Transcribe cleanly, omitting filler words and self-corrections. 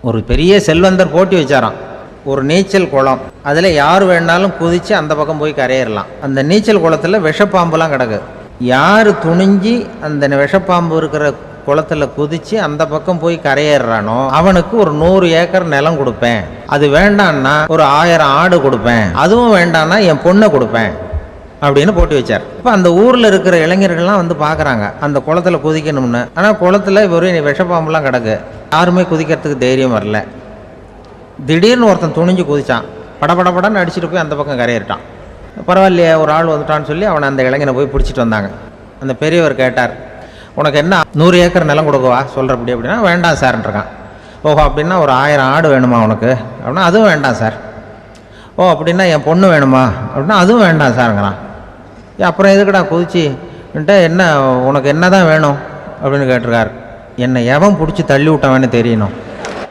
ஒரு பெரிய செல்வந்தர் போட்டி வச்சாராம். ஒரு நீச்சல் குளம், அதில் யார் வேணாலும் குதித்து அந்த பக்கம் போய் கரையிடலாம். அந்த நீச்சல் குளத்தில் விஷப்பாம்புலாம் கிடக்கு. யார் துணிஞ்சி அந்த விஷப்பாம்பு இருக்கிற குளத்தில் குதித்து அந்த பக்கம் போய் கரையேறானோ அவனுக்கு ஒரு 100 ஏக்கர் நிலம் கொடுப்பேன். அது வேண்டான்னா ஒரு 1000 ஆடு கொடுப்பேன். அதுவும் வேண்டான்னா என் பொண்ணை கொடுப்பேன் அப்படின்னு போட்டி வச்சார். இப்போ அந்த ஊரில் இருக்கிற இளைஞர்கள்லாம் வந்து பார்க்குறாங்க அந்த குளத்தில் குதிக்கணும்னு. ஆனால் குளத்தில் வெறும் விஷப்பாம்புலாம் கிடக்கு. யாருமே குதிக்கிறதுக்கு தைரியம் வரல. திடீர்னு ஒருத்தன் துணிஞ்சு குதிச்சான். படபடன்னு அடிச்சுட்டு போய் அந்த பக்கம் கரையிட்டான். பரவாயில்லையே, ஒரு ஆள் வந்துட்டான்னு சொல்லி அவனை அந்த இளைஞனை போய் பிடிச்சிட்டு வந்தாங்க. அந்த பெரியவர் கேட்டார், உனக்கு என்ன 100 ஏக்கர் நிலம் கொடுக்கவா சொல்கிறப்படி? அப்படின்னா வேண்டாம் சார்ன்றான். ஓஹோ, அப்படின்னா ஒரு 1000 ஆடு வேணுமா உனக்கு? அப்படின்னா அதுவும் வேண்டாம் சார். ஓ, அப்படின்னா என் பொண்ணு வேணுமா? அப்படின்னா அதுவும் வேண்டாம் சாருங்கிறான். அப்புறம் எதுக்குடா குதிச்சுன்ட்டு என்ன உனக்கு என்ன தான் வேணும் அப்படின்னு கேட்டிருக்கார். என்னை எவன் பிடிச்சி தள்ளி விட்டவன்னு தெரியணும்.